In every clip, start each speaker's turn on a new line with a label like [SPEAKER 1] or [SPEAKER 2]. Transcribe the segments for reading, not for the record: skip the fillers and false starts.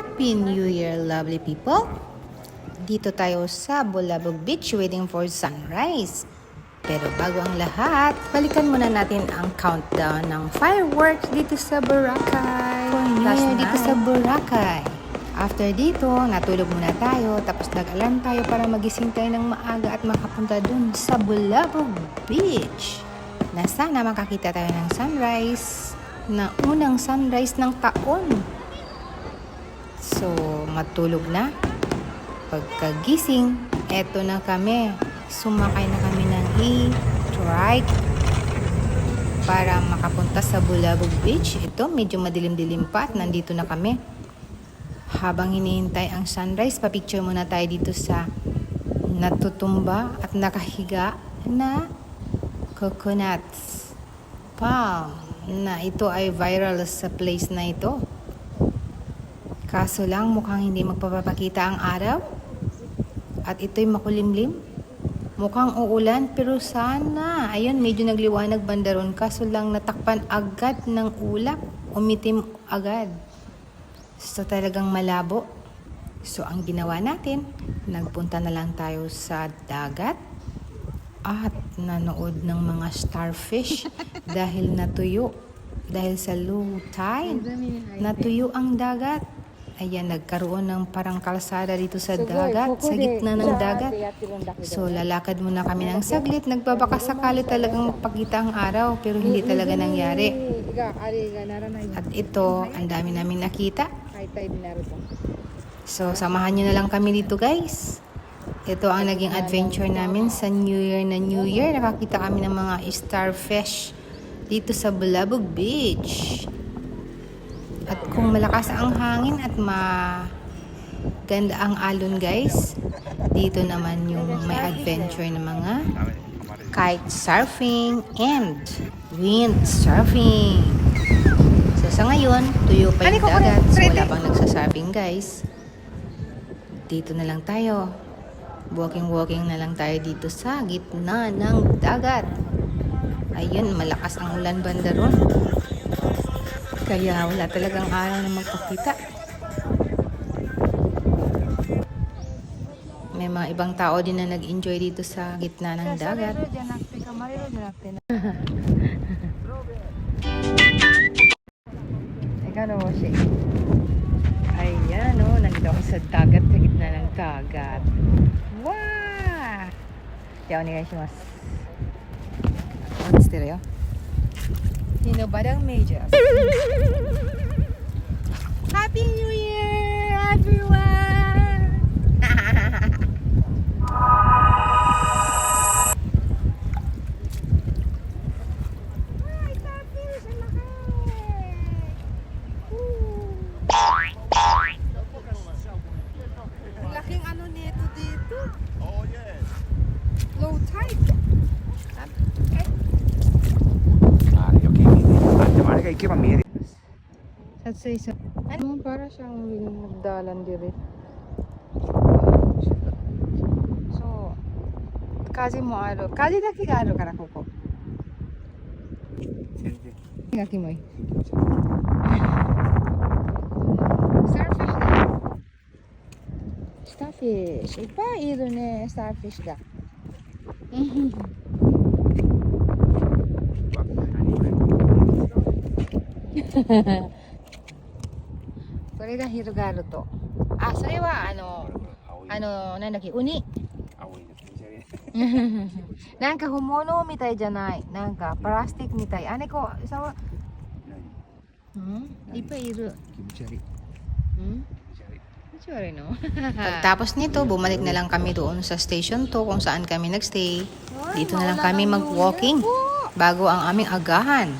[SPEAKER 1] Happy New Year, lovely people! Dito tayo sa Bulabog Beach waiting for sunrise. Pero bago ang lahat, balikan muna natin ang countdown ng fireworks dito sa Boracay. For New Year dito sa Boracay. After dito, natulog muna tayo, tapos nag-alarm tayo para magising tayo ng maaga at makapunta dun sa Bulabog Beach. Na sana makakita tayo ng sunrise, na unang sunrise ng taon. So, matulog na. Pagkagising, eto na kami. Sumakay na kami ng e-trike para makapunta sa Bulabog Beach. Ito, medyo madilim-dilim pa at nandito na kami. Habang hinihintay ang sunrise, papicture muna tayo dito sa natutumba at nakahiga na coconuts palm na ito ay viral sa place na ito. Kaso lang mukhang hindi magpapakita ang araw at ito'y makulimlim. Mukhang uulan pero sana. Ayun, medyo nagliwanag banda ron. Kaso lang natakpan agad ng ulap. Umitim agad. So talagang malabo. So ang ginawa natin, nagpunta na lang tayo sa dagat at nanood ng mga starfish dahil natuyo. Dahil sa low tide, natuyo ang dagat. Ayan, nagkaroon ng parang kalsada dito sa dagat, sa gitna ng dagat. So, lalakad muna kami ng saglit. Nagbabaka sakali talagang magpakita ang araw, pero hindi talaga nangyari. At ito, ang dami namin nakita. So, samahan nyo na lang kami dito, guys. Ito ang naging adventure namin sa New Year na New Year. Nakakita kami ng mga starfish dito sa Bulabog Beach. At kung malakas ang hangin at maganda ang alon, guys, dito naman yung may adventure ng mga kite surfing and wind surfing. So sa ngayon, tuyo pa yung dagat, so wala pang nagsasurfing, guys. Dito na lang tayo. Walking na lang tayo dito sa gitna ng dagat. Ayun, malakas ang ulan banda ron. Kaya wala talagang araw na magpakita. May mga ibang tao din na nag-enjoy dito sa gitna ng dagat. Ikaw na mo siya. Ayan o, nandito ako sa dagat, sa gitna ng dagat. Wow! Yaw ni guys, mas. Ano stereo? Sino ba ang majors? Happy New Year, everyone! Ay, starfish! Ang laki! Ang laking ano nito dito.
[SPEAKER 2] Oh, yes.
[SPEAKER 1] Low tide.
[SPEAKER 2] Ka ikema miri.
[SPEAKER 1] Sa isa. Ano para siyang nagdalan dire. So, kazi mo aro. Kazi dake ga aru kara koko. Gaki mo. Starfish da. Starfish. いっぱいいるね、starfish が。これが広がると。あ、それはなんだっけ、ウニ。なんか本物みたいじゃない。なんかプラスティックみたい。あれこう、さ、いっぱいいる。Pagtapos nito, bumalik na lang kami doon sa station 2 kung saan kami nagstay. Dito na lang kami mag-walking bago ang aming agahan.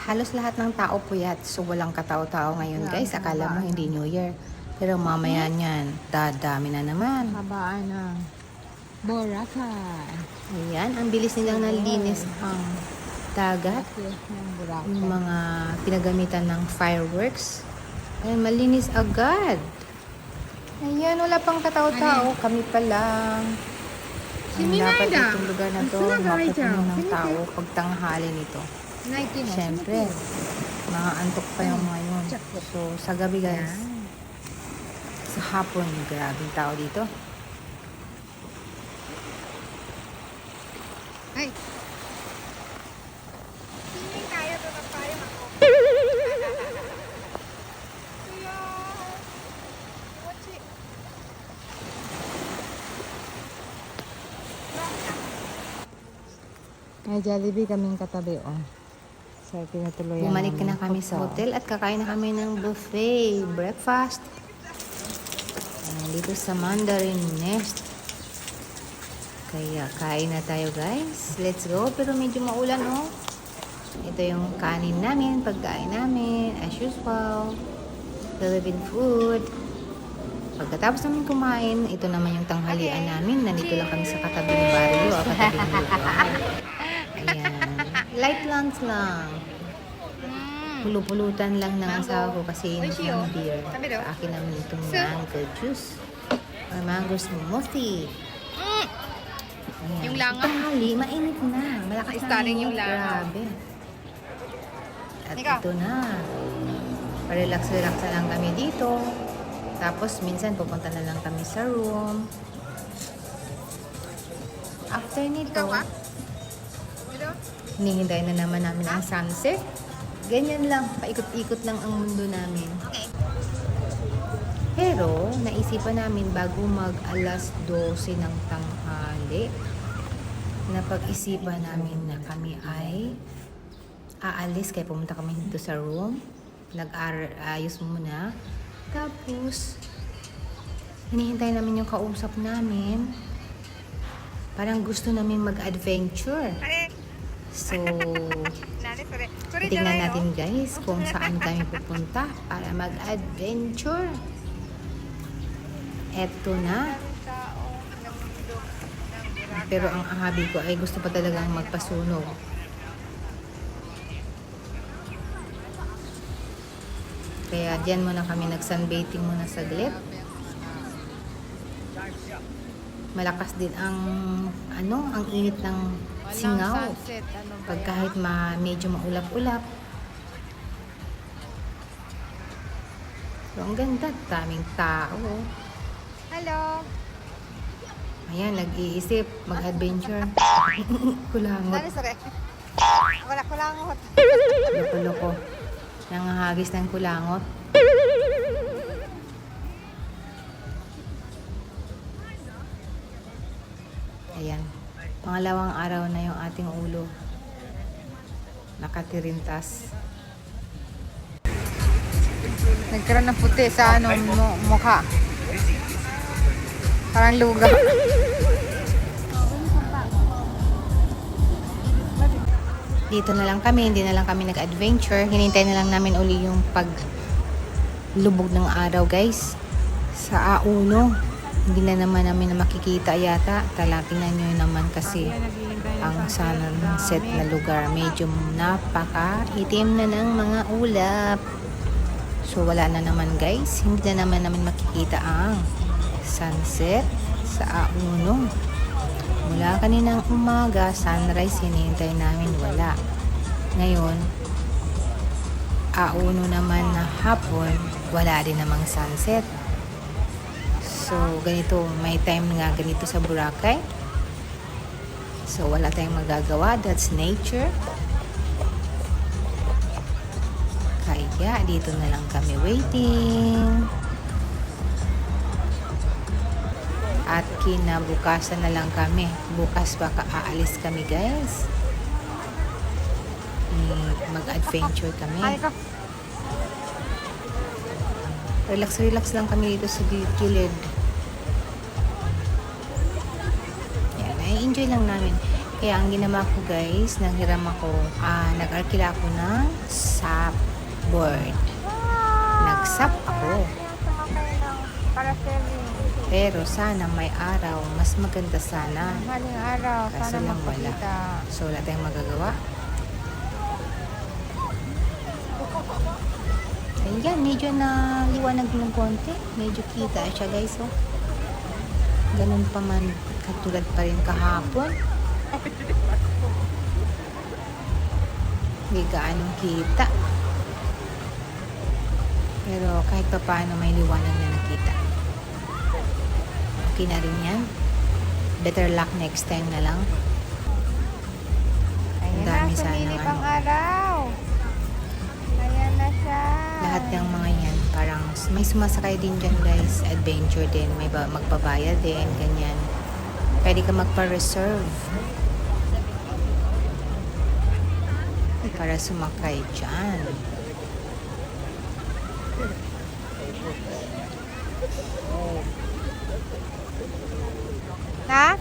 [SPEAKER 1] Halos lahat ng tao puyat, so walang katao-tao ngayon, guys. Akala mo hindi New Year. Pero mamaya niyan, dadami na naman.
[SPEAKER 3] Habaan ng Boracay.
[SPEAKER 1] Ayan, ang bilis nilang nalinis ang dagat. Yung mga pinagamitan ng fireworks. Ayan, malinis agad. Ayan, wala pang katao-tao. Kami pa lang. Dapat itong lugar na to, mapupuno ng tao pag tanghali nito. Siyempre, mga antok pa yung mga yun. So, sa gabi guys, sa hapon, grabing tao dito.
[SPEAKER 3] Ay! Swimming tayo, tutap tayo ako. May Jollibee kaming katabi, oh. So, tinatuloyan
[SPEAKER 1] Bumalik
[SPEAKER 3] namin.
[SPEAKER 1] na kami sa hotel at kakain na kami ng buffet breakfast. Dito sa Mandarin Nest. Kaya kain na tayo guys. Let's go. Pero medyo maulan oh. Ito yung kanin namin, pagkain namin, as usual. Philippine food. Pagkatapos namin kumain, ito naman yung tanghalian namin. Nandito lang kami sa katabing barrio, katabing lugar. Ayan. Light lunch lang. Pulupulutan lang ng asawa ko kasi inom ng beer. Sa akin naman itong mango juice. Or mango smoothie. Ayan.
[SPEAKER 3] Yung langaw.
[SPEAKER 1] Tanghali, mainit na. Malakas na
[SPEAKER 3] Starring yung
[SPEAKER 1] init.
[SPEAKER 3] langaw.
[SPEAKER 1] Grabe. At
[SPEAKER 3] Ika.
[SPEAKER 1] ito na. Parelax-relax na lang kami dito. Tapos minsan pupunta na lang kami sa room. After nito, hinihintay na naman namin ang sunset. Ganyan lang, paikot-ikot lang ang mundo namin. Pero, naisipan namin bago mag alas 12 ng tanghali, napag-isipan namin na kami ay aalis kaya pumunta kami dito sa room. Nag-ayos muna. Tapos, hinihintay namin yung kausap namin. Parang gusto namin mag-adventure. So, tingnan natin guys kung saan kami pupunta para mag-adventure. Eto na. Pero ang ahabi ko ay gusto pa talagang magpasunog. Kaya diyan muna kami nag-sunbathing muna saglit. Malakas din ang ang init ng singaw. Pag kahit medyo maulap-ulap. So, ang ganda. Daming tao.
[SPEAKER 3] Hello!
[SPEAKER 1] Ayan, nag-iisip. Mag-adventure. Kulangot.
[SPEAKER 3] Wala kulangot.
[SPEAKER 1] Loko-loko. Nangahagis ng kulangot. Ayan. Pangalawang araw na yung ating ulo. Nakatirintas.
[SPEAKER 3] Nagkaroon ng puti sa mukha. Parang luga.
[SPEAKER 1] Dito na lang kami, hindi na lang kami nag-adventure. Hinintay na lang namin uli yung paglubog ng araw guys. Sa A1. Hindi na naman namin na makikita yata. Tingnan nyo naman kasi ang sunset na lugar. Medyo napaka-itim na ng mga ulap. So wala na naman guys. Hindi na naman namin makikita ang sunset sa A1. Mula kaninang umaga, sunrise, hinihintay namin, wala. Ngayon, A1 naman na hapon, wala din namang sunset. So, ganito, may time nga ganito sa Boracay. So, wala tayong magagawa. That's nature. Kaya, dito na lang kami waiting. At kinabukasan na lang kami. Bukas baka aalis kami guys. Mag-adventure kami. Relax lang kami dito sa gilid. Yan, na-enjoy lang namin. Kaya ang ginawa ko guys, naghiram ako, nag-arkila ako ng SUP board. Nag-SUP ako. Pero sana may araw, mas maganda sana.
[SPEAKER 3] Maling araw,
[SPEAKER 1] Kaso
[SPEAKER 3] sana
[SPEAKER 1] lang wala.
[SPEAKER 3] magpakita.
[SPEAKER 1] So wala tayong magagawa. Ayan, medyo na liwanag ng konti. Medyo kita siya guys. Oh. Ganun pa man, katulad pa rin kahapon. Hindi gaanong kita. Pero kahit pa paano may liwanag na nakita. Okay na rin yan. Better luck next time na lang.
[SPEAKER 3] Ayan
[SPEAKER 1] dami
[SPEAKER 3] na,
[SPEAKER 1] sanang
[SPEAKER 3] sumilip ang
[SPEAKER 1] ano.
[SPEAKER 3] araw. Ayan na siya.
[SPEAKER 1] Lahat ng mga yan, parang may sumasakay din dyan guys. Adventure din. May magbabayad din. Ganyan. Pwede ka magpa-reserve. Para sumakay dyan.
[SPEAKER 3] Ha?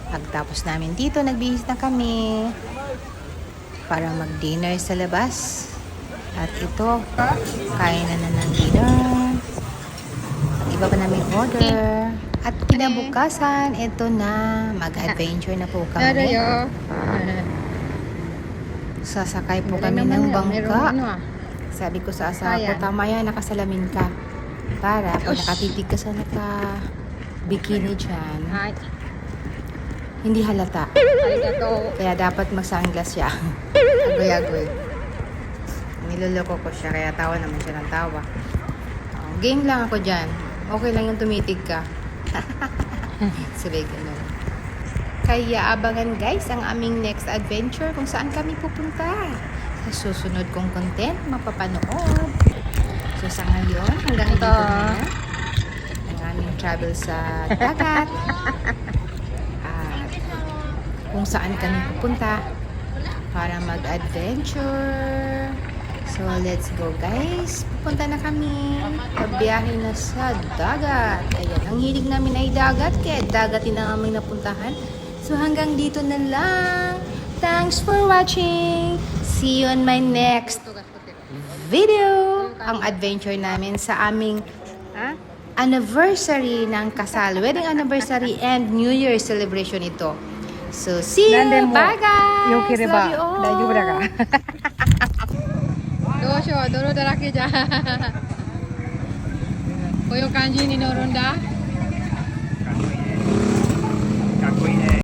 [SPEAKER 1] Pagtapos namin dito, nagbihis na kami para mag-dinner sa labas. At ito, kain na ng dinner. Iba pa namin order. At kinabukasan, ito na, mag-adventure na po kami. Sasakay po kami ng bangka. Sabi ko sa asawa ko,
[SPEAKER 3] Ayan.
[SPEAKER 1] tama yan, nakasalamin ka. Para pag nakatitig ka sa naka-bikini dyan,
[SPEAKER 3] Ay,
[SPEAKER 1] hindi halata.
[SPEAKER 3] arigato.
[SPEAKER 1] Kaya dapat mag-sunglass siya. Agoy-agoy. Niloloko ko siya, kaya tawa naman siya ng tawa. Game lang ako dyan. Okay lang yung tumitig ka. Sabi ganun. Kaya abangan guys ang aming next adventure kung saan kami pupunta. Sa susunod kong content, mapapanood. So sa ngayon, hanggang dito na ang aming travel sa dagat. At kung saan kami pupunta para mag-adventure. So, let's go guys. Pupunta na kami. Pagbiyahe na sa dagat. Ayan, ang hilig namin ay dagat. Kaya dagat din ang aming napuntahan. So, hanggang dito na lang. Thanks for watching. See you on my next video. Ang adventure namin sa aming anniversary ng kasal. Wedding anniversary and New Year celebration ito. So, see you. Bye guys. Love you all.
[SPEAKER 3] 大丈夫だから。どうしよう、泥だらけじゃ。こういう感じに乗るんだ。
[SPEAKER 2] かっこいいね。かっこいいね。